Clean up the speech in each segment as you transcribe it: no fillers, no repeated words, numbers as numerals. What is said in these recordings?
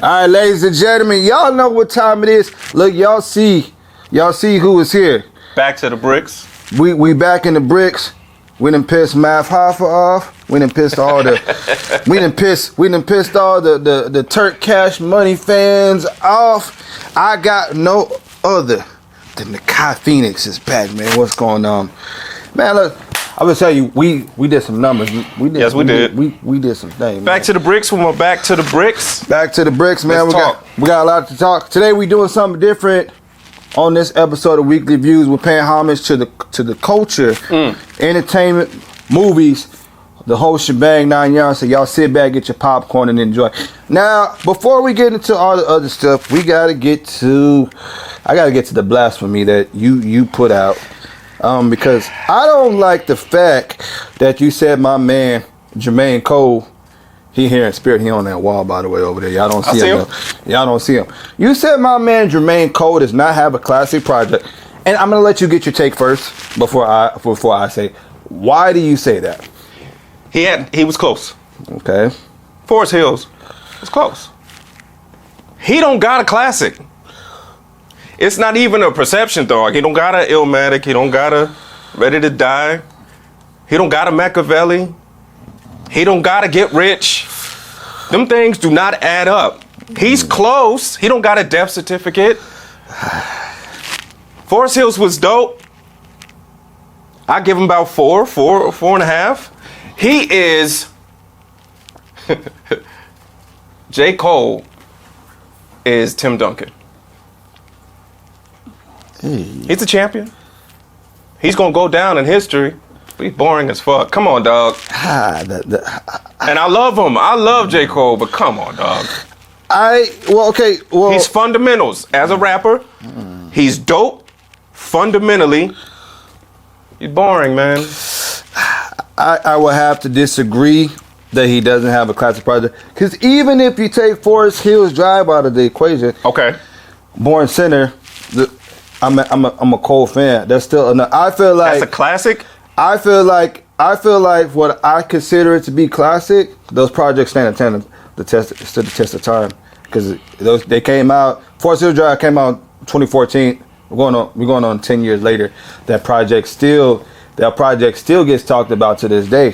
right, ladies and gentlemen, y'all know what time it is. Look, y'all see who is here. Back to the bricks. We back in the bricks. We done pissed Math Hoffa off. We done pissed all the the Turk Cash Money fans off. I got no other than the Kai Phoenix is back, man. What's going on? Man, look, I will tell you, we did some numbers. We did some things. Back to the bricks. When we're back to the bricks. Back to the bricks, man. We got a lot to talk. Today we doing something different on this episode of Weekly Views. We're paying homage to the culture, entertainment, movies, the whole shebang, 9 yards. So y'all sit back, get your popcorn, and enjoy. Now, before we get into all the other stuff, I gotta get to the blasphemy that you put out. Because I don't like the fact that you said my man Jermaine Cole, he here in spirit, he on that wall by the way over there. Y'all don't see him. Y'all don't see him. You said my man Jermaine Cole does not have a classic project, and I'm gonna let you get your take first before I say why do you say that? He was close. Okay. Forest Hills was close. He don't got a classic. It's not even a perception dog. He don't got a Illmatic. He don't got a Ready to Die. He don't got a Machiavelli. He don't got to Get Rich. Them things do not add up. He's close. He don't got a death certificate. Forest Hills was dope. I give him about four and a half. He is J. Cole is Tim Duncan. He's a champion. He's gonna go down in history. But he's boring as fuck. Come on, dog. And I love him. I love J. Cole, but come on, dog. He's fundamentals as a rapper. He's dope. Fundamentally, he's boring, man. I will have to disagree that he doesn't have a classic project. Because even if you take Forest Hills Drive out of the equation, okay, Born Center. I'm a Cole fan. That's still enough. I feel like that's a classic. I feel like what I consider it to be classic. Those projects stand the test of time because they came out. Forest Hills Drive came out 2014. We're going on 10 years later. That project still gets talked about to this day.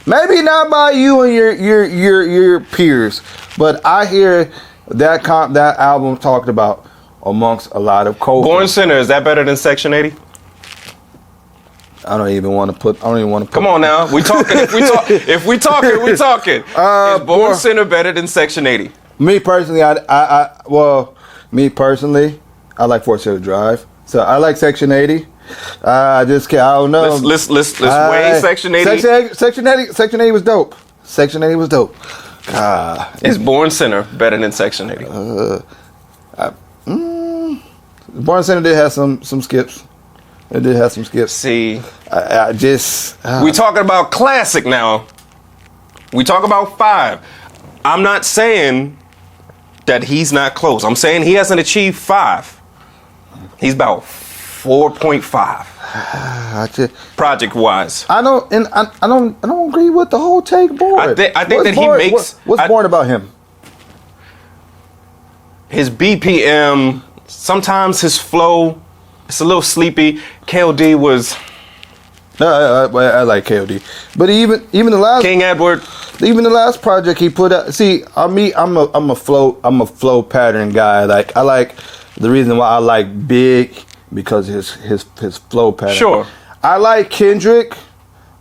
Maybe not by you and your peers, but I hear that album talked about amongst a lot of Cole. Born Center, is that better than Section 80? I don't even want to put. Come on now, we talking. If we talking, we talking. Is Born Center better than Section 80? Me personally, I like Forest Hills Drive, so I like Section 80. I don't know. Let's weigh Section 80. Section 80 was dope. Section 80 was dope. Is Born Center better than Section 80? Born Center did have some skips. It did have some skips. See, we talking about classic now. We talk about 5. I'm not saying that he's not close. I'm saying he hasn't achieved 5. He's about 4.5. Project wise. I don't agree with the whole take board. I think that he makes. What's boring about him? His BPM. Sometimes his flow, it's a little sleepy. KOD was. I like KOD, but even the last King Edward, even the last project he put out. See, I'm a flow pattern guy. Like I like the reason why I like Big because his flow pattern. Sure. I like Kendrick,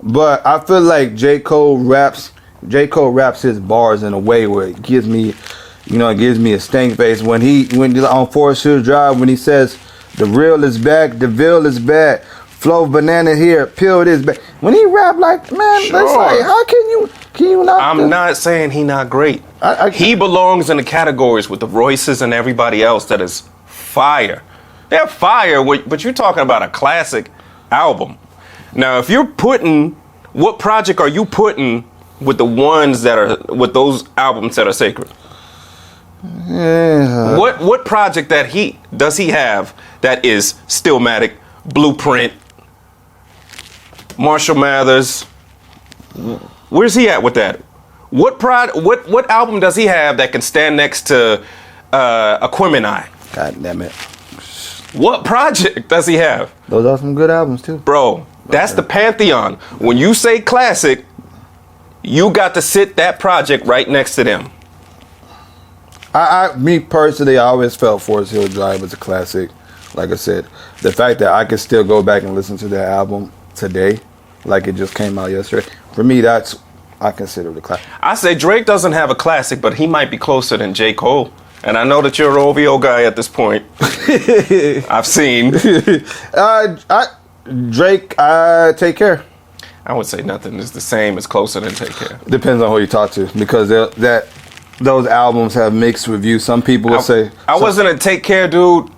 but I feel like J. Cole raps his bars in a way where it gives me a stank face when on Forest Hills Drive when he says the real is back, the veil is back, flow banana here, pill is back. When he rap like, man, sure. That's like, how can you not? I'm not saying he not great. He belongs in the categories with the Royces and everybody else that is fire. They're fire, but you're talking about a classic album. Now, if you're what project are you putting with the ones that are with those albums that are sacred? Yeah. What project does he have that is Stillmatic, Blueprint, Marshall Mathers? Where's he at with that? What album does he have that can stand next to Aquemini? God damn it. What project does he have? Those are some good albums too. Bro, that's the pantheon. When you say classic, you got to sit that project right next to them. Me personally, I always felt Forest Hill Drive was a classic. Like I said, the fact that I could still go back and listen to that album today, like it just came out yesterday, for me, I consider it a classic. I say Drake doesn't have a classic, but he might be closer than J. Cole. And I know that you're an OVO guy at this point. I've seen. Drake, Take Care. I would say nothing is the same as closer than Take Care. Depends on who you talk to, because those albums have mixed reviews. Some people would say I wasn't a Take Care dude,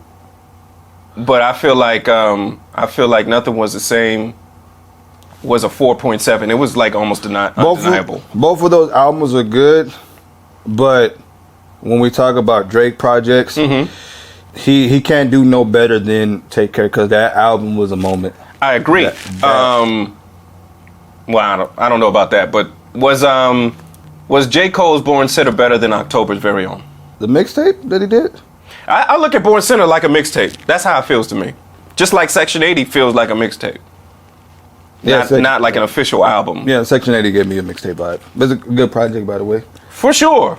but I feel like Nothing Was the Same was a 4.7. It was like almost undeniable. Both of those albums are good, but when we talk about Drake projects, he can't do no better than Take Care, because that album was a moment. I agree. Well, I don't know about that, but was J. Cole's Born Sinner better than October's Very Own? The mixtape that he did? I look at Born Sinner like a mixtape. That's how it feels to me. Just like Section 80 feels like a mixtape. Yeah, not like an official album. Yeah, Section 80 gave me a mixtape vibe. It's a good project, by the way. For sure.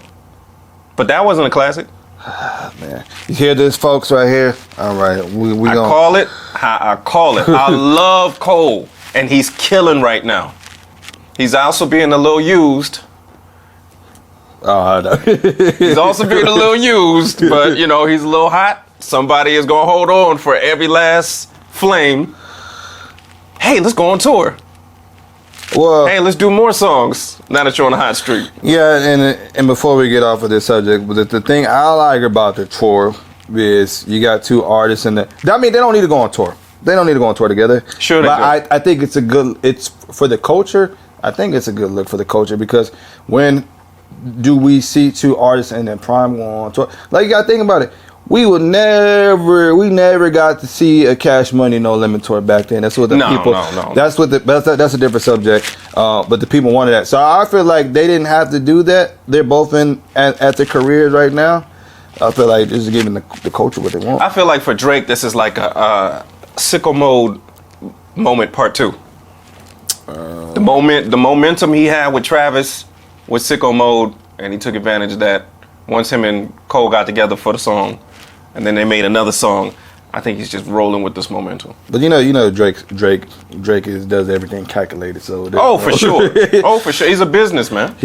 But that wasn't a classic. Man, you hear this, folks, right here? All right, I call it. I call it. I love Cole, and he's killing right now. He's also being a little used. Oh, I know. He's also being a little used, but he's a little hot. Somebody is gonna hold on for every last flame. Hey, let's go on tour. Well, hey, let's do more songs now that you're on a hot streak. Yeah, and before we get off of this subject, but the thing I like about the tour is you got two artists in the. I mean, they don't need to go on tour. They don't need to go on tour together. Sure, but I think it's it's for the culture. I think it's a good look for the culture, because when do we see two artists in their prime go on tour? Like, you got to think about it. We never got to see a Cash Money No Limit tour back then. That's what the people. No. That's a different subject. But the people wanted that. So I feel like they didn't have to do that. They're both at their careers right now. I feel like this is giving the culture what they want. I feel like for Drake, this is like a Sicko Mode moment part 2. The momentum he had with Travis was Sicko Mode, and he took advantage of that. Once him and Cole got together for the song, and then they made another song, I think he's just rolling with this momentum. But Drake does everything calculated. So for sure. He's a businessman.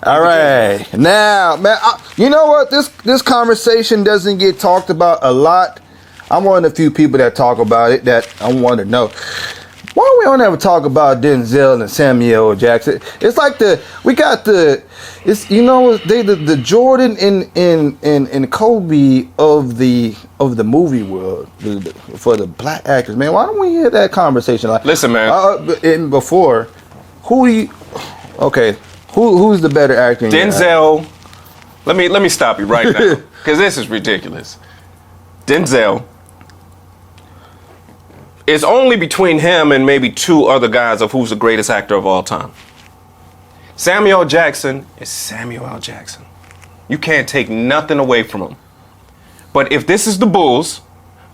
All right, now, man, you know what? This conversation doesn't get talked about a lot. I'm one of the few people that talk about it that I want to know. Why we don't ever talk about Denzel and Samuel Jackson? It's like the Jordan and Kobe of the movie world for the black actors, man. Why don't we hear that conversation? Listen, man. And before, who's the better actor? Denzel. Let me stop you right now, because this is ridiculous. Denzel. It's only between him and maybe 2 other guys of who's the greatest actor of all time. Samuel L. Jackson is Samuel L. Jackson. You can't take nothing away from him. But if this is the Bulls,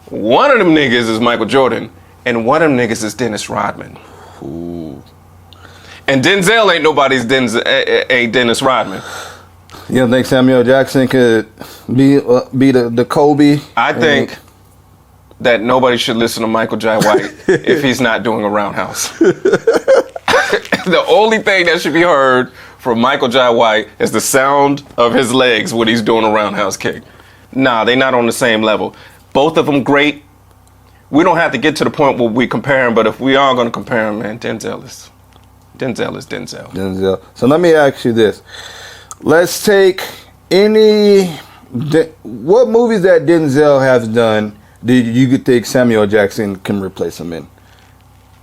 one of them niggas is Michael Jordan, and one of them niggas is Dennis Rodman. Ooh. And Denzel ain't nobody's Dennis Rodman. You don't think Samuel L. Jackson could be the Kobe? I think that nobody should listen to Michael Jai White if he's not doing a roundhouse. The only thing that should be heard from Michael Jai White is the sound of his legs when he's doing a roundhouse kick. Nah, they're not on the same level. Both of them great. We don't have to get to the point where we compare them, but if we are going to compare them, man, Denzel is Denzel. So let me ask you this. Let's take what movies that Denzel has done do you could think Samuel Jackson can replace him in?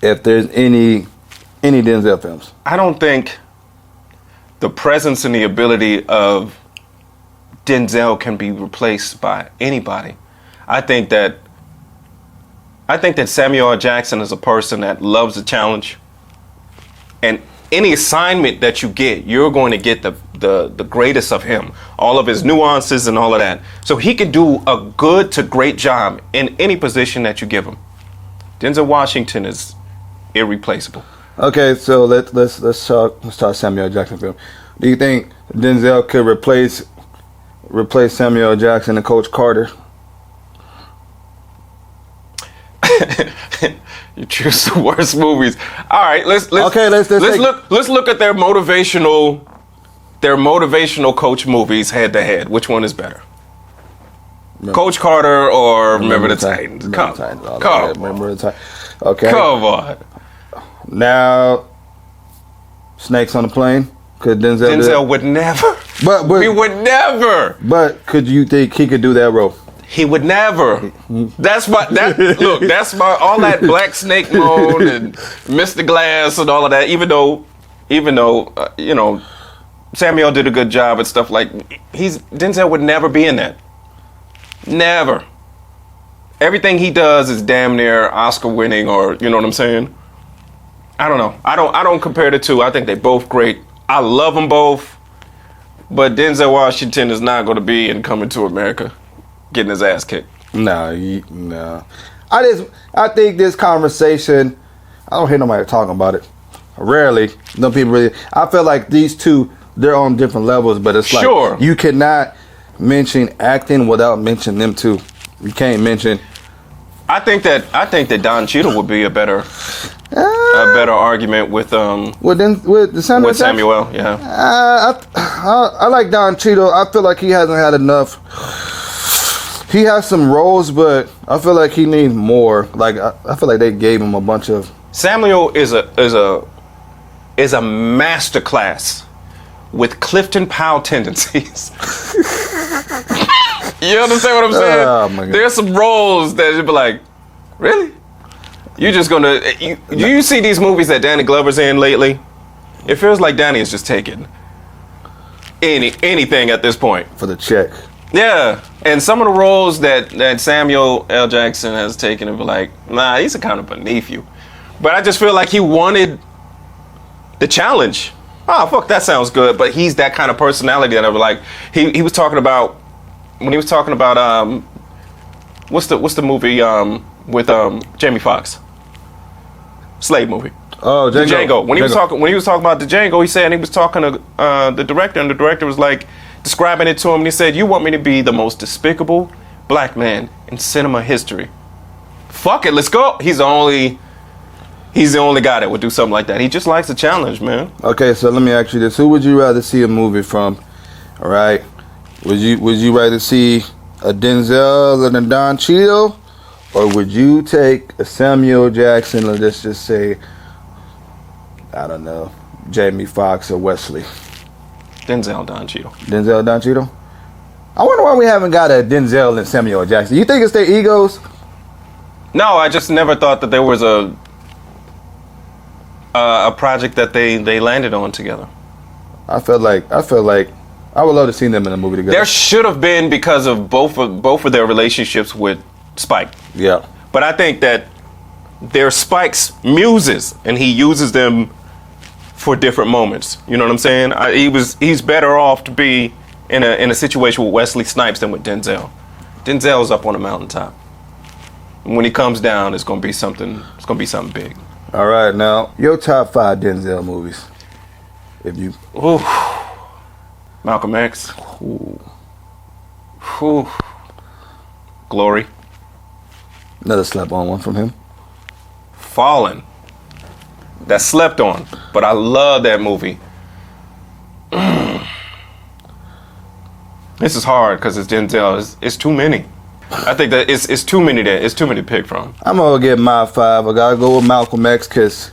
If there's any Denzel films. I don't think the presence and the ability of Denzel can be replaced by anybody. I think that Samuel L. Jackson is a person that loves a challenge, and any assignment that you get, you're going to get the greatest of him, all of his nuances and all of that. So he could do a good to great job in any position that you give him. Denzel Washington is irreplaceable. Okay, so let's talk Samuel Jackson film. Do you think Denzel could replace Samuel Jackson and Coach Carter? You choose the worst movies. All right, let's look at their motivational coach movies head to head. Which one is better? Coach Carter or Remember the Titans? Come on. Okay. Come on. Now, Snakes on the Plane. Could Denzel would never. But he would never. But could you think he could do that role? He would never. That's my all that Black Snake Moan and Mr. Glass and all of that. Even though you know, Samuel did a good job and stuff like. Denzel would never be in that. Never. Everything he does is damn near Oscar winning, or you know what I'm saying. I don't know. I don't compare the two. I think they're both great. I love them both, but Denzel Washington is not going to be in Coming to America, getting his ass kicked. No. I think this conversation, I don't hear nobody talking about it. Rarely. No people really. I feel like these two, they're on different levels, but it's like you cannot mention acting without mentioning them two. You can't mention. I think that Don Cheadle would be a better argument with Samuel. Yeah. I like Don Cheadle. I feel like he hasn't had enough. He has some roles, but I feel like he needs more. Like I feel like they gave him a bunch of. Samuel is a masterclass with Clifton Powell tendencies. You understand what I'm saying? Oh my God. There's some roles that you'd be like, really? You just gonna? You see these movies that Danny Glover's in lately? It feels like Danny is just taking anything at this point For the check. Yeah, and some of the roles that Samuel L. Jackson has taken, and be like, nah, he's kind of beneath you. But I just feel like he wanted the challenge. Oh, fuck, that sounds good. But he's that kind of personality that I was like, he was talking about. When he was talking about what's the movie with Jamie Foxx? Slave movie. Oh, Django. When he was talking about the Django, he said, and he was talking to the director, and the director was like describing it to him, and he said, "You want me to be the most despicable black man in cinema history? Fuck it, let's go." He's the only guy that would do something like that. He just likes a challenge, man. Okay, so let me ask you this: who would you rather see a movie from? All right. Would you rather see a Denzel and a Don Cheadle, or would you take a Samuel Jackson, or let's just say, I don't know, Jamie Foxx or Wesley? Denzel, Don Cheadle. Denzel, Don Cheadle? I wonder why we haven't got a Denzel and Samuel Jackson. You think it's their egos? No, I just never thought that there was a project that they landed on together. I feel like I would love to see them in a movie together. There should have been, because of both of their relationships with Spike. Yeah. But I think that they're Spike's muses, and he uses them for different moments. You know what I'm saying? He's better off to be in a situation with Wesley Snipes than with Denzel. Denzel's up on a mountaintop. And when he comes down, it's gonna be something. It's gonna be something big. All right, now your top 5 Denzel movies. If you. Ooh. Malcolm X. Ooh. Ooh. Glory. Another slap-on one from him. Fallen. That slept on, but I love that movie. This is hard because it's Denzel. It's too many. I think that it's too many there. It's too many to pick from. I'm gonna get my 5. I gotta go with Malcolm X because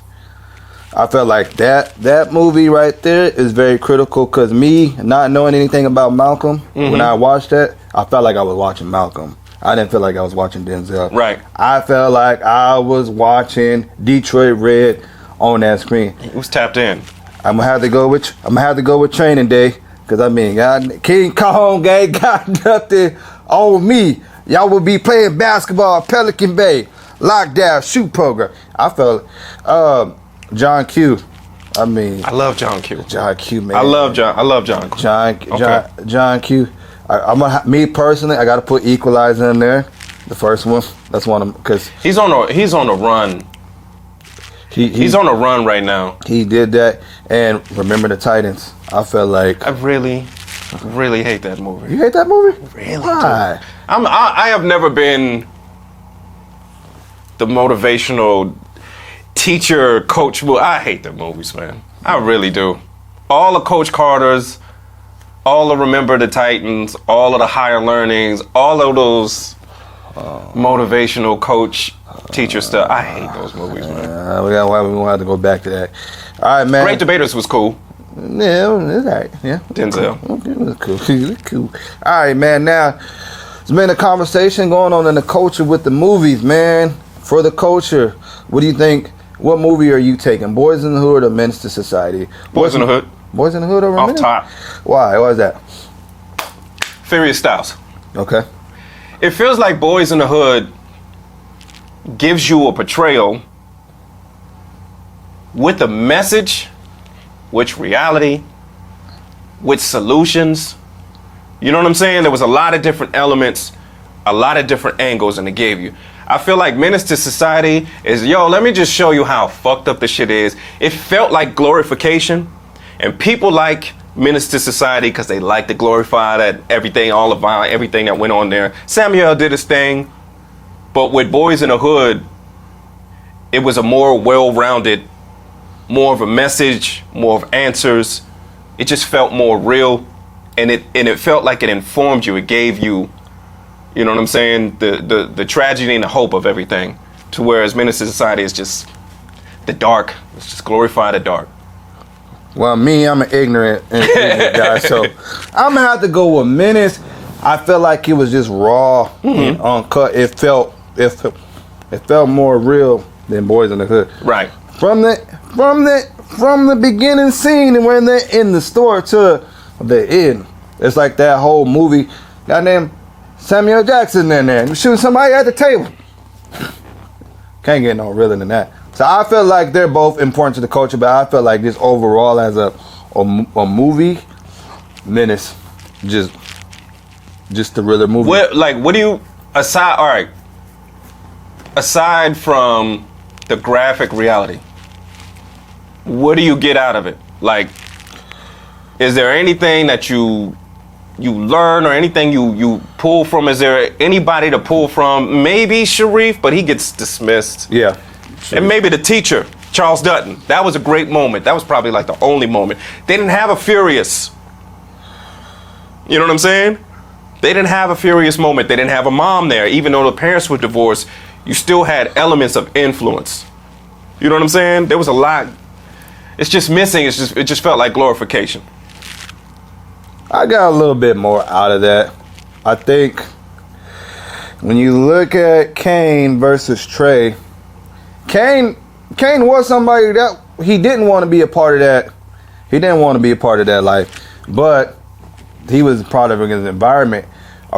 I felt like that movie right there is very critical. Because me not knowing anything about Malcolm, when I watched that, I felt like I was watching Malcolm. I didn't feel like I was watching Denzel. Right. I felt like I was watching Detroit Red on that screen. It was tapped in. I'm gonna have to go with Training Day, because I mean, King Kong ain't got nothing on me. Y'all will be playing basketball at Pelican Bay, lockdown shoot program. I felt John Q I mean, I love John Q. John Q, man. I love John Q. John Q. Me personally, I got to put Equalizer in there. The first one. That's one of them because he's on a run. He's on a run right now. He did that, and Remember the Titans. I felt like I really hate that movie. You hate that movie? Really? Why? I have never been the motivational teacher, coach. I hate the movies, man. I really do. All the Coach Carters, all the Remember the Titans, all of the Higher Learnings, all of those motivational coach teacher stuff. I hate those movies, man. We're going to have to go back to that. All right, man. Great Debaters was cool. Yeah, it's all right. Yeah. Denzel. Okay, it was cool. It was cool. All right, man. Now, there's been a conversation going on in the culture with the movies, man. For the culture, what do you think? What movie are you taking? BOYZ in the Hood or Menace to Society? BOYZ in the Hood. BOYZ in the Hood over Off Menace? top. Why? Why is that? Furious Styles. Okay. It feels like BOYZ in the Hood gives you a portrayal with a message, with reality, with solutions. You know what I'm saying? There was a lot of different elements, a lot of different angles, and it gave you. I feel like Menace to Society is, let me just show you how fucked up the shit is. It felt like glorification, and people like Menace to Society because they like to glorify that everything, all the violence, everything that went on there. Samuel did his thing, but with BOYZ in the Hood, it was a more well-rounded, more of a message, more of answers. It just felt more real, and it felt like it informed you. It gave you, you know what I'm saying, the tragedy and the hope of everything. To whereas Menace to Society is just the dark. It's just glorify the dark. Well, I'm an ignorant guy, so I'm gonna have to go with Menace. I felt like it was just raw and uncut. It felt more real than BOYZ in the Hood. Right. From the beginning scene and when they're in the store to the end, it's like that whole movie. Goddamn Samuel Jackson in there and shooting somebody at the table. Can't get no realer than that. So I feel like they're both important to the culture, but I feel like this overall as a movie, Menace, just the realer movie. What do you aside from the graphic reality, what do you get out of it? Like, is there anything that you learn or anything you pull from? Is there anybody to pull from? Maybe Sharif, but he gets dismissed. Yeah. Sure. And maybe the teacher, Charles Dutton. That was a great moment. That was probably like the only moment. They didn't have a Furious. You know what I'm saying? They didn't have a Furious moment. They didn't have a mom there. Even though the parents were divorced, you still had elements of influence. You know what I'm saying? There was a lot. It's just missing. It just felt like glorification. I got a little bit more out of that. I think when you look at Kane versus Trey, Kane was somebody that he didn't want to be a part of that. He didn't want to be a part of that life, but he was a part of his environment.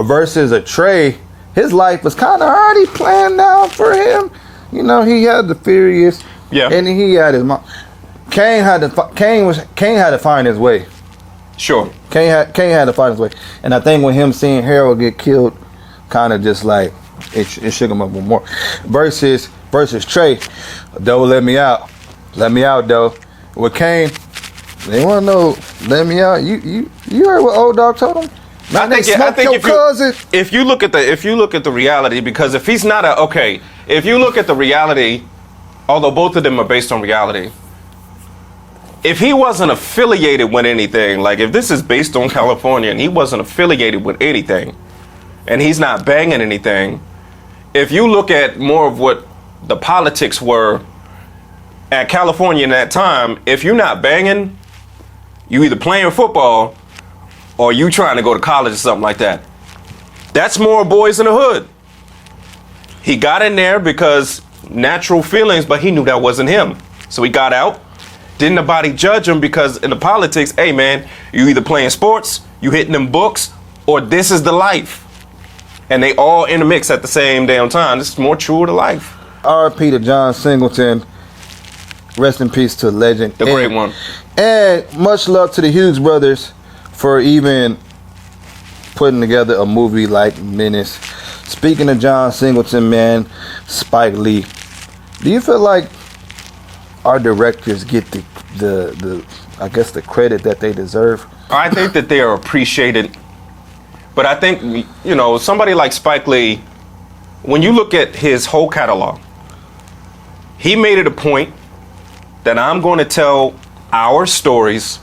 Versus a Trey, his life was kind of already planned out for him. You know, he had the Furious, and he had his mom. Kane had to find his way. Sure. Kane had to find his way, and I think when him seeing Harold get killed, kind of just like it shook him up more. Versus Trey, though, let me out, though. With Kane, they want to know, let me out. You heard what old dog told him? I think if you look at the reality, because if he's not if you look at the reality, although both of them are based on reality. If he wasn't affiliated with anything, like if this is based on California and he wasn't affiliated with anything, and he's not banging anything, if you look at more of what the politics were at California in that time, if you're not banging, you either playing football or you trying to go to college or something like that. That's more BOYZ in the Hood. He got in there because natural feelings, but he knew that wasn't him. So he got out. Didn't nobody judge him because in the politics, hey man, you either playing sports, you hitting them books, or this is the life. And they all in the mix at the same damn time. This is more true to life. R.P. to John Singleton. Rest in peace to legend. The great one. And much love to the Hughes brothers for even putting together a movie like Menace. Speaking of John Singleton, man, Spike Lee. Do you feel like our directors get the I guess the credit that they deserve? I think that they are appreciated. But I think, you know, somebody like Spike Lee, when you look at his whole catalog, he made it a point that I'm going to tell our stories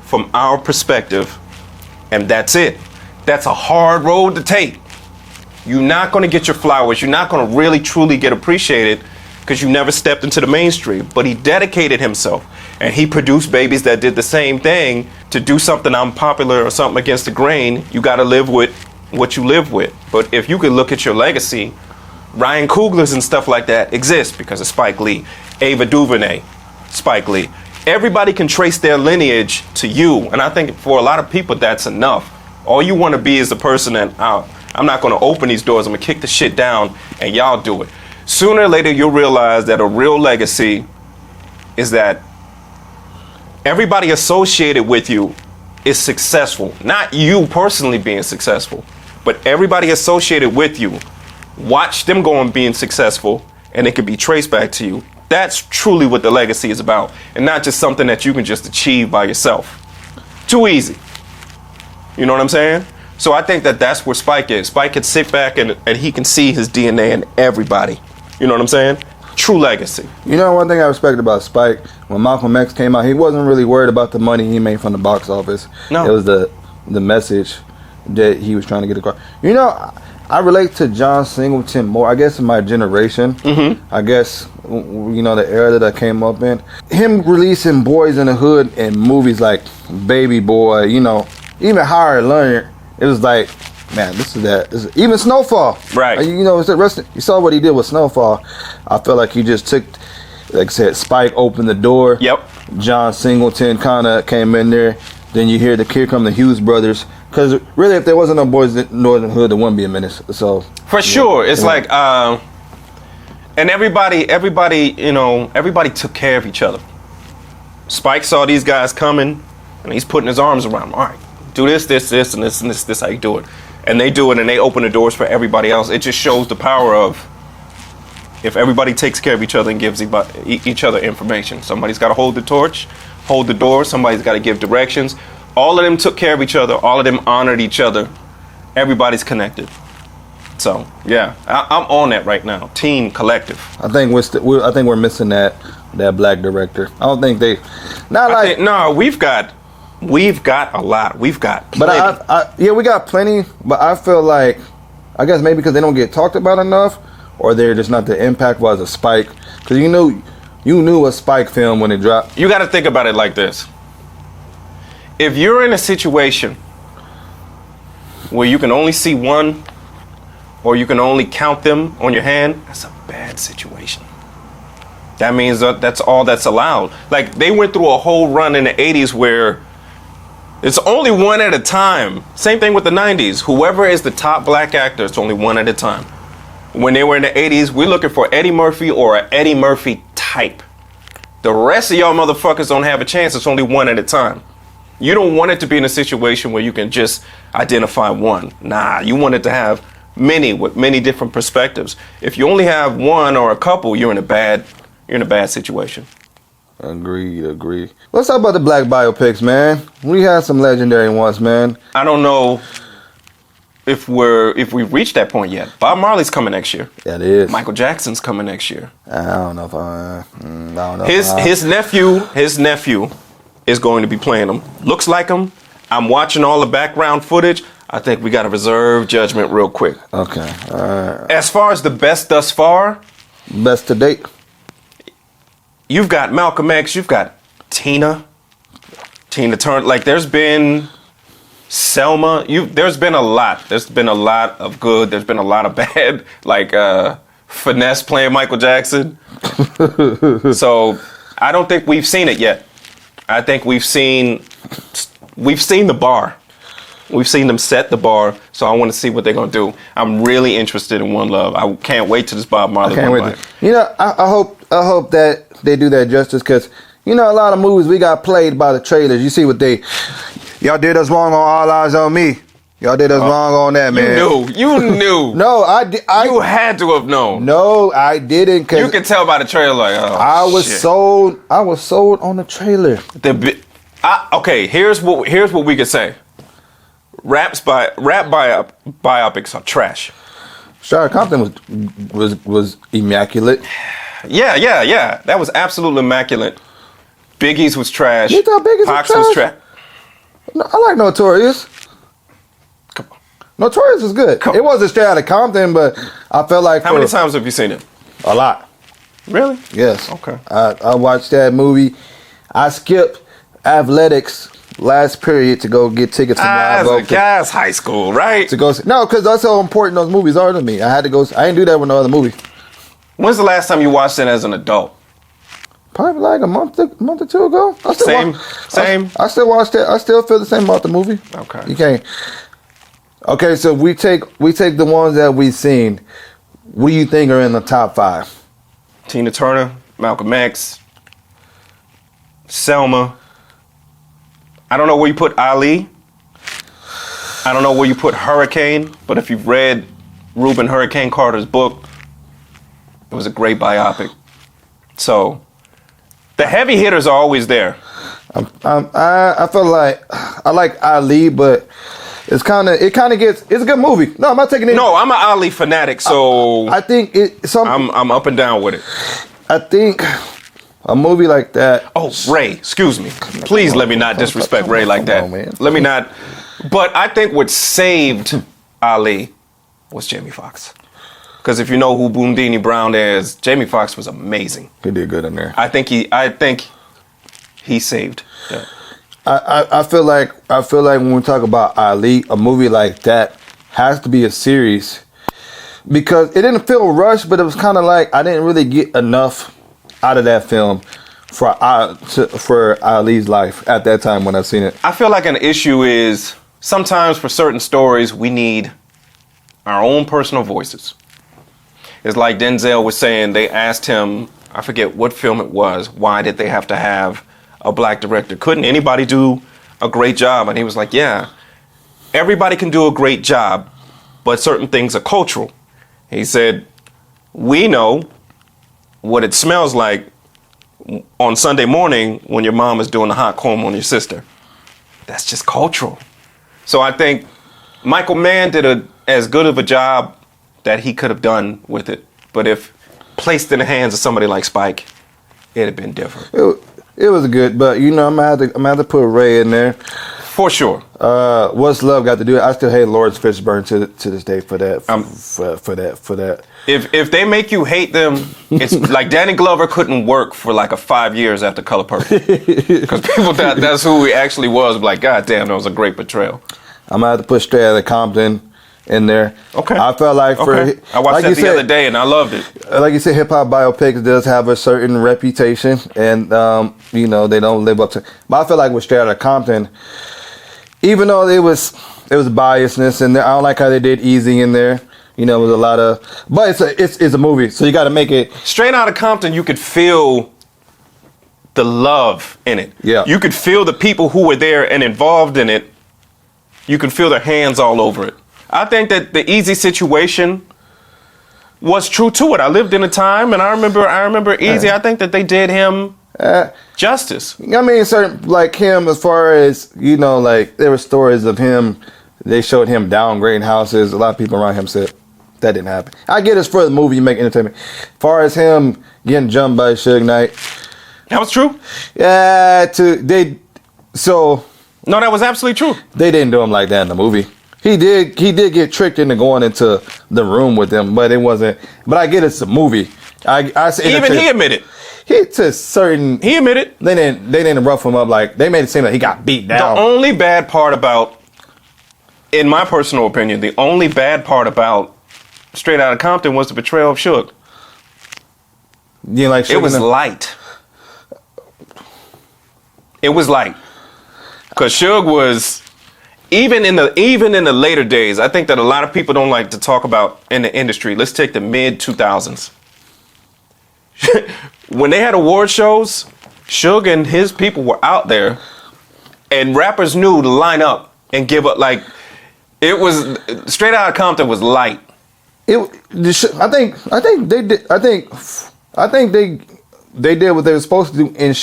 from our perspective, and that's it. That's a hard road to take. You're not going to get your flowers. You're not going to really truly get appreciated because you never stepped into the mainstream. But he dedicated himself, and he produced babies that did the same thing. To do something unpopular or something against the grain, you got to live with what you live with. But if you could look at your legacy, Ryan Coogler's and stuff like that exist because of Spike Lee. Ava DuVernay, Spike Lee. Everybody can trace their lineage to you, and I think for a lot of people that's enough. All you want to be is the person that I'm not going to open these doors. I'm going to kick the shit down, and y'all do it. Sooner or later, you'll realize that a real legacy is that everybody associated with you is successful. Not you personally being successful, but everybody associated with you. Watch them go on being successful, and it can be traced back to you. That's truly what the legacy is about, and not just something that you can just achieve by yourself. Too easy. You know what I'm saying? So I think that that's where Spike is. Spike can sit back and he can see his DNA in everybody. You know what I'm saying? True legacy. You know, one thing I respect about Spike, when Malcolm X came out, he wasn't really worried about the money he made from the box office. No. It was the message that he was trying to get across. You know, I relate to John Singleton more, I guess, in my generation. I guess, you know, the era that I came up in. Him releasing Boys in the Hood and movies like Baby Boy, you know, even Higher Learner, it was like, man, this is that. Even Snowfall. Right. You know, you saw what he did with Snowfall. I felt like he just took, like I said, Spike opened the door. Yep. John Singleton kind of came in there. Then you hear here come the Hughes brothers. Because really, if there wasn't no Boys in Northern Hood, there wouldn't be a Menace. So for sure, it's like, and everybody, you know, everybody took care of each other. Spike saw these guys coming, and he's putting his arms around them. All right, do this, and this. How you do it? And they do it, and they open the doors for everybody else. It just shows the power of if everybody takes care of each other and gives each other information. Somebody's got to hold the torch, hold the door. Somebody's got to give directions. All of them took care of each other. All of them honored each other. Everybody's connected. So yeah, I'm on that right now. Team collective. I think we're missing that black director. I don't think they. We've got a lot. We've got plenty. But we got plenty. But I feel like, I guess maybe because they don't get talked about enough, or they're just not the impact was a Spike. Because you knew a Spike film when it dropped. You got to think about it like this. If you're in a situation where you can only see one, or you can only count them on your hand, that's a bad situation. That means that's all that's allowed. Like, they went through a whole run in the 80s where it's only one at a time. Same thing with the 90s. Whoever is the top black actor, it's only one at a time. When they were in the 80s, we're looking for Eddie Murphy or an Eddie Murphy type. The rest of y'all motherfuckers don't have a chance. It's only one at a time. You don't want it to be in a situation where you can just identify one. Nah, you want it to have many with many different perspectives. If you only have one or a couple, you're in a bad situation. Agreed. Let's talk about the black biopics, man. We had some legendary ones, man. I don't know if we've reached that point yet. Bob Marley's coming next year. Yeah, it is. Michael Jackson's coming next year. I don't know if I don't know. His nephew is going to be playing him. Looks like him. I'm watching all the background footage. I think we got to reserve judgment real quick. Okay. All right. As far as the best thus far, best to date, you've got Malcolm X. You've got Tina Turner. Like, there's been Selma. There's been a lot. There's been a lot of good. There's been a lot of bad. Like Finesse playing Michael Jackson. So I don't think we've seen it yet. I think we've seen the bar. We've seen them set the bar. So I want to see what they're gonna do. I'm really interested in One Love. I can't wait till this Bob Marley. Can't wait. You know, I hope that they do that justice, because you know, a lot of movies we got played by the trailers. You see what y'all did us wrong on All Eyes on Me. Y'all did us wrong on that, man. You knew. No, I did. You had to have known. No, I didn't. Cause you can tell by the trailer, like, oh, I was shit. sold. I was sold on the trailer. Okay, here's what we could say. Rap biopics are trash. Shara Compton was immaculate. Yeah. That was absolutely immaculate. Biggie's was trash. You thought Biggie's Pacs was was trash? trash. No, I like Notorious. Come on. Notorious was good. It wasn't straight out of Compton, but I felt like How many times have you seen it? A lot. Really? Yes. Okay. I watched that movie. I skipped athletics last period to go get tickets from Live Oak. That's high school, right? To go see. No, because that's how important those movies are to me. I had to go. I didn't do that with no other movie. When's the last time you watched it as an adult? Probably like a month or two ago. Same. I still watched it. I still feel the same about the movie. Okay. You can't. Okay, so we take the ones that we've seen. What do you think are in the top 5? Tina Turner, Malcolm X, Selma. I don't know where you put Ali. I don't know where you put Hurricane, but if you've read Reuben Hurricane Carter's book, it was a great biopic. So, the heavy hitters are always there. I feel like I like Ali, but it's a good movie. No, I'm not taking it. No, I'm an Ali fanatic, so I think I'm up and down with it. I think a movie like that. Oh, Ray, excuse me. Please let me not disrespect Ray like that. Let me not. But I think what saved Ali was Jamie Foxx. Because if you know who Boondini Brown is, Jamie Foxx was amazing. He did good in there. I think he saved that. I feel like when we talk about Ali, a movie like that has to be a series, because it didn't feel rushed, but it was kind of like I didn't really get enough out of that film for Ali's life at that time when I seen it. I feel like an issue is sometimes for certain stories we need our own personal voices. It's like Denzel was saying, they asked him, I forget what film it was, why did they have to have a black director? Couldn't anybody do a great job? And he was like, yeah, everybody can do a great job, but certain things are cultural. He said, we know what it smells like on Sunday morning when your mom is doing a hot comb on your sister. That's just cultural. So I think Michael Mann did as good of a job that he could have done with it. But if placed in the hands of somebody like Spike, it'd have been different. It was good, but you know, I'm gonna have to put Ray in there. For sure. What's Love got to do? I still hate Lawrence Fishburne to this day for that. For that. If they make you hate them, it's like Danny Glover couldn't work for like 5 years after Color Purple, because people thought that's who he actually was. Like, God damn, that was a great portrayal. I'm gonna have to put Straight Outta Compton in there. Okay. I felt like I watched that the other day and I loved it. Like you said, hip hop biopics does have a certain reputation, and you know, they don't live up to. But I feel like with Straight Outta Compton, even though it was biasness in there, I don't like how they did Easy in there. You know, it was a lot of, but it's a movie, so you got to make it. Straight Outta Compton, you could feel the love in it. Yeah. You could feel the people who were there and involved in it. You could feel their hands all over it. I think that the Easy situation was true to it. I lived in a time, and I remember Easy. I think that they did him justice. I mean, certain like him, as far as you know, like there were stories of him. They showed him downgrading houses. A lot of people around him said that didn't happen. I get it's for the movie, you make entertainment. As far as him getting jumped by Suge Knight, that was true. Yeah, no, that was absolutely true. They didn't do him like that in the movie. He did get tricked into going into the room with them, but it wasn't. But I get it's a movie. Even he admitted. He admitted. They didn't rough him up, like they made it seem like he got beat down. The only bad part about, in my personal opinion, the only bad part about Straight Outta Compton was the betrayal of Suge. You like Suge? It was light. It was light. Because Suge was, even in the later days, I think that a lot of people don't like to talk about in the industry. Let's take the mid 2000s. When they had award shows, Suge and his people were out there, and rappers knew to line up and give up. Like, it was Straight Outta Compton was light. I think they did what they were supposed to do in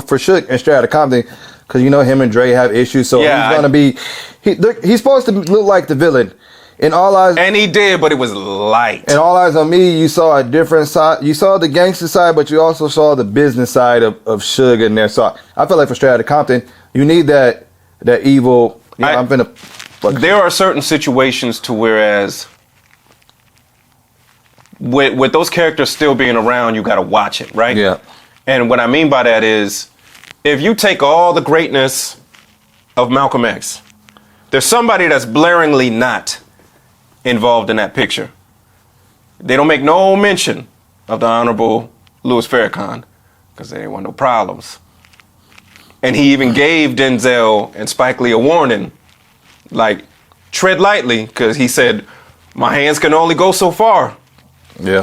for Shook and Straight Outta Compton, because you know him and Dre have issues, so Yeah, he's gonna be he's supposed to look like the villain. In All Eyes, and he did, but it was light. In All Eyes on Me, you saw a different side. You saw the gangster side, but you also saw the business side of Suge in there. So I feel like for Straight Outta Compton, you need that evil. I'm gonna. There are certain situations to whereas with those characters still being around, you got to watch it, right? Yeah. And what I mean by that is, if you take all the greatness of Malcolm X, there's somebody that's blaringly not involved in that picture. They don't make no mention of the Honorable Louis Farrakhan because they didn't want no problems. And he even gave Denzel and Spike Lee a warning, like, tread lightly, because he said, my hands can only go so far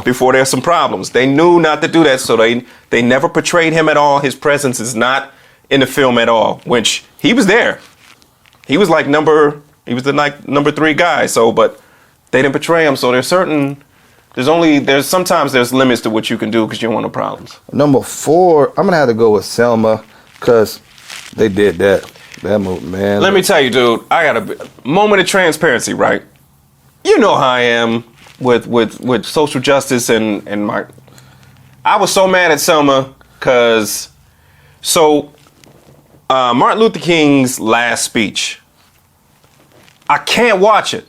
before there's some problems. They knew not to do that, so they never portrayed him at all. His presence is not in the film at all, which he was there. He was like number 3 guy, but they didn't portray him, so sometimes there's limits to what you can do because you don't want no problems. Number 4, I'm gonna have to go with Selma, because they did that movie, man. Let me tell you, dude, I got a moment of transparency, right? You know how I am with social justice and my. I was so mad at Selma because Martin Luther King's last speech, I can't watch it.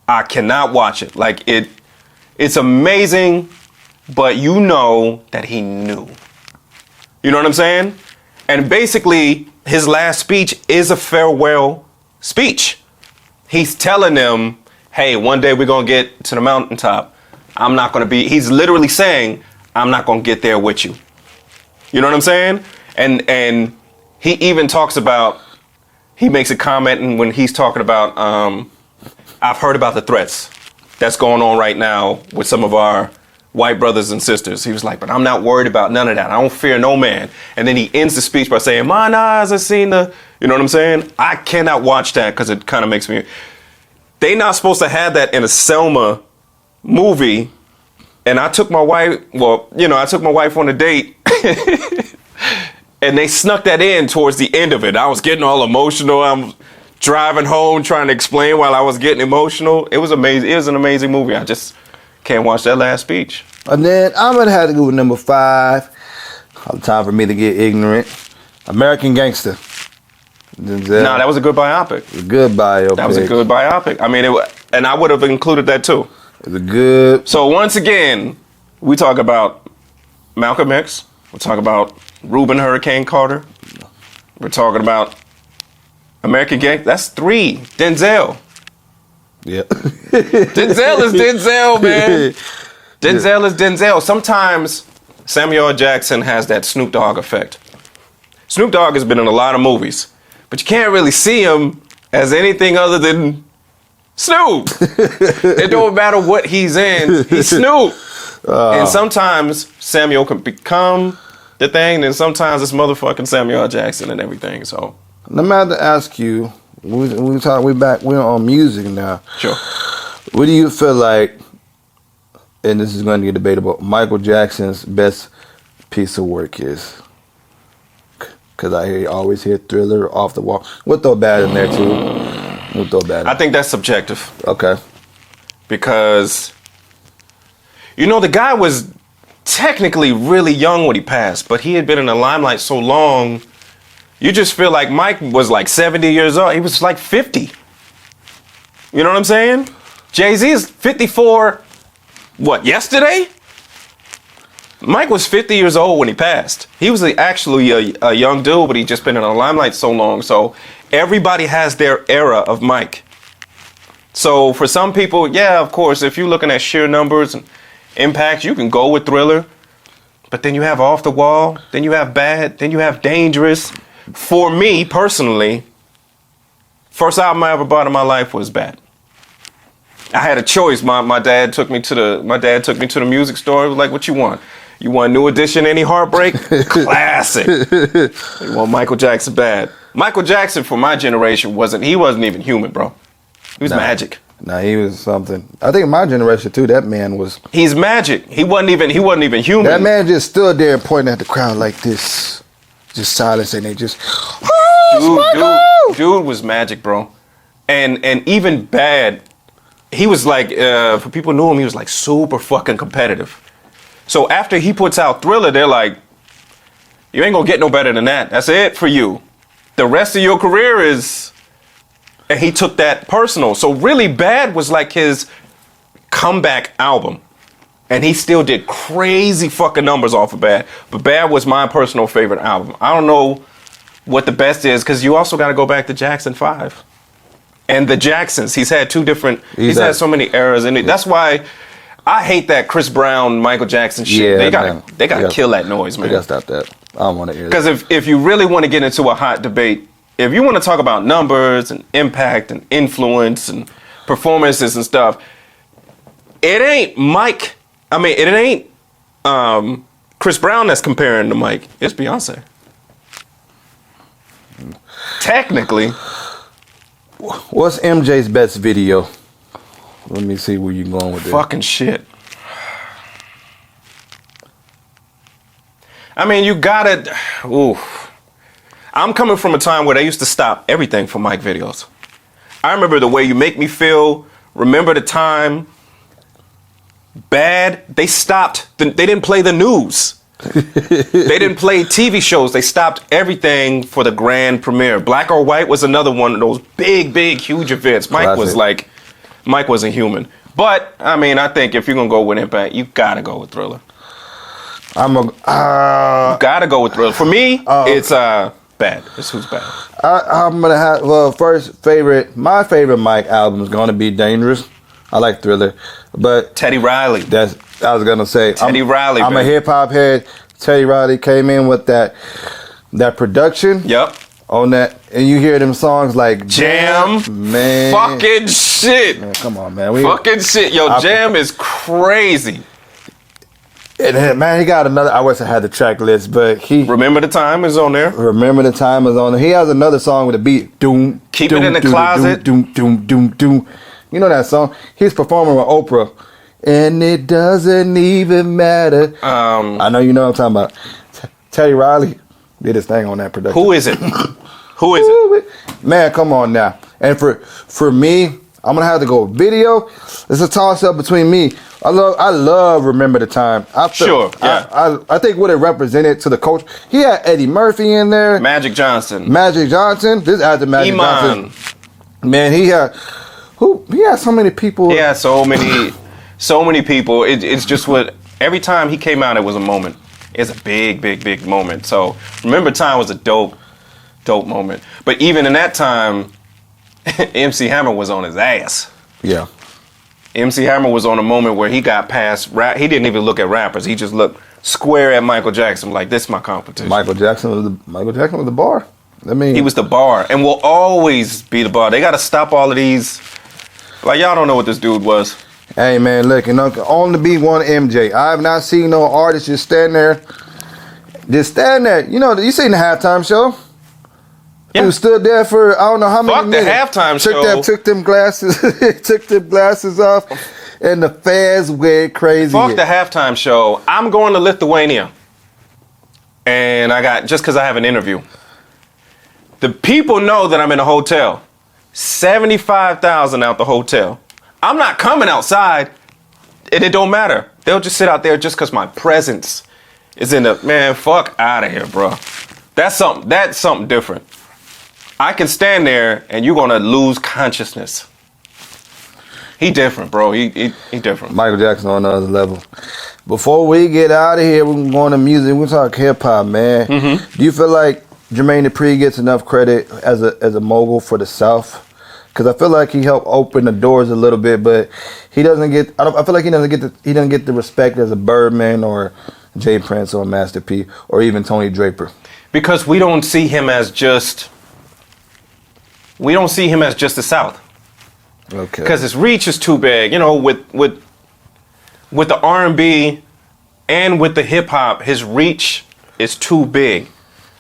I cannot watch it. Like, it's amazing, but you know that he knew. You know what I'm saying? And basically, his last speech is a farewell speech. He's telling them, hey, one day we're going to get to the mountaintop. I'm not going to be, he's literally saying, I'm not going to get there with you. You know what I'm saying? And he even talks about, he makes a comment, and when he's talking about, I've heard about the threats that's going on right now with some of our white brothers and sisters. He was like, but I'm not worried about none of that. I don't fear no man. And then he ends the speech by saying, mine eyes have seen the, you know what I'm saying? I cannot watch that because it kind of makes me, they not supposed to have that in a Selma movie. And I took my wife, I took my wife on a date and they snuck that in towards the end of it. I was getting all emotional. I'm driving home trying to explain while I was getting emotional. It was amazing. It was an amazing movie. I just can't watch that last speech. And then I'm going to have to go with number 5. Time for me to get ignorant. American Gangster. Nah, that was a good biopic. A good biopic. That was a good biopic. I mean, and I would have included that too. It was a good. So once again, we talk about Malcolm X. We'll talk about Reuben Hurricane Carter. We're talking about American Gang. That's 3. Denzel. Yeah. Denzel is Denzel, man. Denzel is Denzel. Sometimes Samuel L. Jackson has that Snoop Dogg effect. Snoop Dogg has been in a lot of movies, but you can't really see him as anything other than Snoop. It don't matter what he's in. He's Snoop. And sometimes Samuel can become the thing, and sometimes it's motherfucking Samuel L. Jackson and everything. So let me have to ask you. We're on music now. Sure. What do you feel like? And this is going to get debatable. Michael Jackson's best piece of work is. Because always hear Thriller, Off the Wall. We'll throw Bad in there too. I think that's subjective. Okay. Because, the guy was technically really young when he passed, but he had been in the limelight so long, you just feel like Mike was like 70 years old. He was like 50. You know what I'm saying? Jay-Z is 54, yesterday? Mike was 50 years old when he passed. He was actually a young dude, but he'd just been in the limelight so long. So everybody has their era of Mike. So for some people, yeah, of course, if you're looking at sheer numbers and impact, you can go with Thriller. But then you have Off the Wall, then you have Bad, then you have Dangerous. For me, personally, First album I ever bought in my life was Bad. I had a choice. My dad took me to the music store. He was like, "What you want? You want New Edition, Any Heartbreak? Classic. You want Michael Jackson, Bad." Michael Jackson for my generation wasn't even human, bro. He was magic. Nah, he was something. I think my generation too. That man was. He's magic. He wasn't even human. That man just stood there and pointing at the crowd like this, just silence, and they just. Dude was magic, bro. And even Bad. He was like, for people who knew him, he was like super fucking competitive. So after he puts out Thriller, they're like, you ain't gonna get no better than that. That's it for you. The rest of your career is, and he took that personal. So really Bad was like his comeback album. And he still did crazy fucking numbers off of Bad. But Bad was my personal favorite album. I don't know what the best is, because you also gotta go back to Jackson 5. And the Jacksons, he's had two different. He's had so many eras in it. That's why I hate that Chris Brown, Michael Jackson shit. Yeah, they gotta kill that noise, man. They gotta stop that. I don't want to hear that. Because if you really want to get into a hot debate, if you want to talk about numbers and impact and influence and performances and stuff, it ain't Mike. I mean, it ain't Chris Brown that's comparing to Mike. It's Beyonce. Technically. What's MJ's best video? Let me see where you're going with this. Fucking shit. I mean, you gotta. Ooh. I'm coming from a time where they used to stop everything for Mike videos. I remember The Way You Make Me Feel. Remember the Time. Bad. They stopped. They didn't play the news. They didn't play TV shows. They stopped everything for the grand premiere. Black or White was another one of those big, huge events. Mike wasn't human. But I mean, I think if you're gonna go with impact, you gotta go with Thriller. You gotta go with Thriller. For me, it's Bad. It's who's Bad. I'm gonna have my favorite Mike album is gonna be Dangerous. I like Thriller, but Teddy Riley. I was gonna say Teddy Riley. I'm a hip hop head. Teddy Riley came in with that production. Yep. On that, and you hear them songs like Jam. Man. Fucking shit. Man, come on, man. Fucking shit. Yo, Jam is crazy. And man, he got another. I wish I had the track list, but he. Remember the Time is on there. Remember the Time is on there. He has another song with a beat. Doom. Keep doom, It in the doom, Closet. Doom, doom, doom, doom. You know that song? He's performing with Oprah. And it doesn't even matter. I know you know what I'm talking about. Teddy Riley did his thing on that production. Who is it? Who is it? Man, come on now. And for me, I'm gonna have to go video. It's a toss up between me. I love Remember the Time. I think what it represented to the culture. He had Eddie Murphy in there. Magic Johnson. This after Magic Iman. Johnson. Man, he had so many people. He had so many people. It's just what every time he came out, it was a moment. It's a big moment. So Remember Time was a dope moment. But even in that time, MC Hammer was on his ass. Yeah. MC Hammer was on a moment where he got past rap. He didn't even look at rappers. He just looked square at Michael Jackson like, this is my competition. Michael Jackson was the bar. I mean, he was the bar and will always be the bar. They got to stop all of these. Like, y'all don't know what this dude was. Hey man, look, only be one MJ. I have not seen no artist just stand there. You know, you seen the halftime show? Yeah. Who stood there for I don't know how many minutes. Fuck the halftime show. Took them glasses off, and the fans went crazy. Fuck the halftime show. I'm going to Lithuania, and just because I have an interview. The people know that I'm in a hotel. 75,000 out the hotel. I'm not coming outside, and it don't matter. They'll just sit out there just because my presence is in the man. Fuck out of here, bro. That's something different. I can stand there, and you're gonna lose consciousness. He different, bro. He different. Michael Jackson on another level. Before we get out of here, we're going to music. We're talking hip hop, man. Mm-hmm. Do you feel like Jermaine Dupri gets enough credit as a mogul for the South? Because I feel like he helped open the doors a little bit, but he doesn't get. I feel like he doesn't get the respect as a Birdman or Jay Prince or Master P or even Tony Draper. Because we don't see him as just we don't see him as just the South. Okay. Because his reach is too big. You know, with the R&B and with the hip hop, his reach is too big.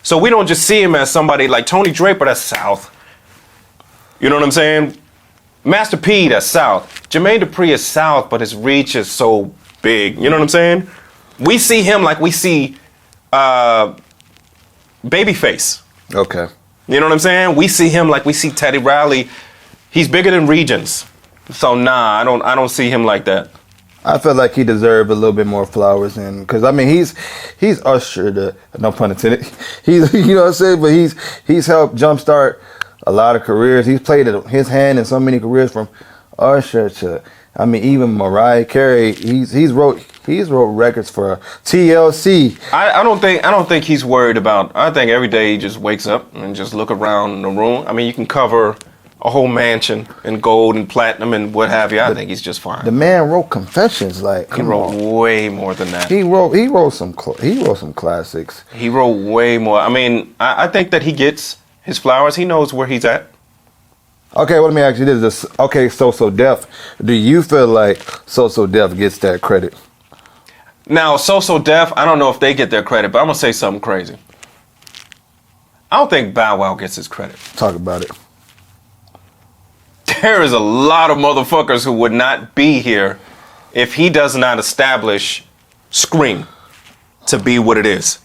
So we don't just see him as somebody like Tony Draper, that's South. You know what I'm saying? Master P, that's South. Jermaine Dupri is South, but his reach is so big. You know what I'm saying? We see him like we see Babyface. Okay. You know what I'm saying? We see him like we see Teddy Riley. He's bigger than Regions. So nah, I don't see him like that. I feel like he deserved a little bit more flowers, and because I mean he's ushered, no pun intended. He's you know what I'm saying, but he's helped jumpstart a lot of careers. He's played his hand in so many careers, from Usher to, I mean, even Mariah Carey. He's wrote records for TLC. I don't think he's worried about. I think every day he just wakes up and just look around the room. I mean, you can cover a whole mansion in gold and platinum and what have you. I think he's just fine. The man wrote Confessions. Like, he wrote way more than that. He wrote some classics. He wrote way more. I mean, I think that he gets his flowers. He knows where he's at. Okay, well, let me ask you this. Okay, So Def. Do you feel like So Def gets that credit? Now, So Def, I don't know if they get their credit, but I'm gonna say something crazy. I don't think Bow Wow gets his credit. Talk about it. There is a lot of motherfuckers who would not be here if he does not establish Scream to be what it is.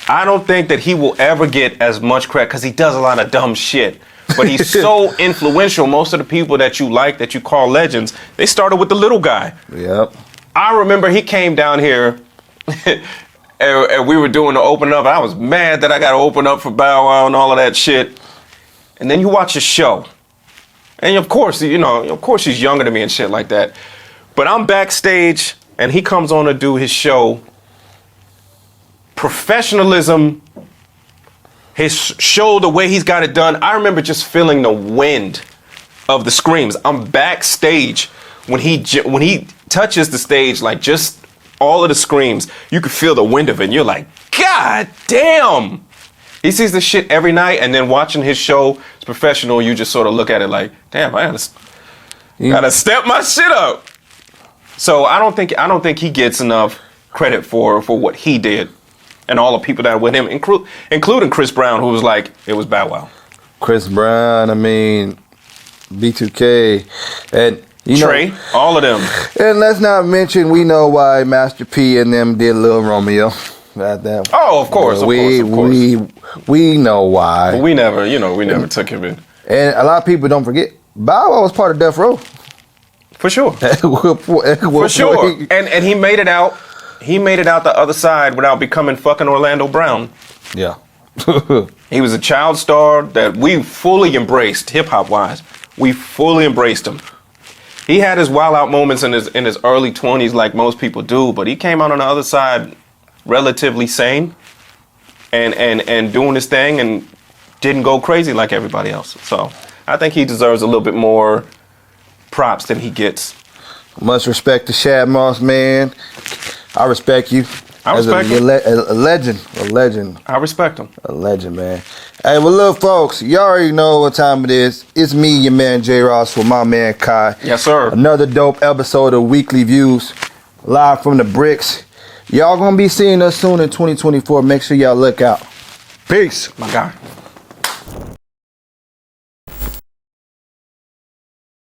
I don't think that he will ever get as much credit because he does a lot of dumb shit. But he's so influential. Most of the people that you like, that you call legends, they started with the little guy. Yep. I remember he came down here and we were doing the open up. I was mad that I got to open up for Bow Wow and all of that shit. And then you watch his show. And of course, he's younger than me and shit like that. But I'm backstage and he comes on to do his show. Professionalism, his show, the way he's got it done. I remember just feeling the wind of the screams. I'm backstage when he touches the stage, like just all of the screams. You could feel the wind of it. And you're like, God damn. He sees this shit every night, and then watching his show, it's professional. You just sort of look at it like, damn, I gotta step my shit up. So I don't think he gets enough credit for what he did, and all the people that were with him, including Chris Brown, who was like, it was Bow Wow. Chris Brown, I mean, B2K, and Trey, all of them. And let's not mention, we know why Master P and them did Lil Romeo. Oh, of course, we know why. But we never took him in. And a lot of people don't forget, Bow Wow was part of Death Row. For sure. For sure. And he made it out. He made it out the other side without becoming fucking Orlando Brown. Yeah. He was a child star that we fully embraced, hip hop wise. We fully embraced him. He had his wild out moments in his early 20s, like most people do, but he came out on the other side relatively sane and doing his thing and didn't go crazy like everybody else. So I think he deserves a little bit more props than he gets. Much respect to Shad Moss, man. I respect you. I respect him. A legend. I respect him. A legend, man. Hey, well, look, folks, y'all already know what time it is. It's me, your man, J. Ross, with my man, Kai. Yes, sir. Another dope episode of Weekly Views, live from the bricks. Y'all gonna be seeing us soon in 2024. Make sure y'all look out. Peace. My guy.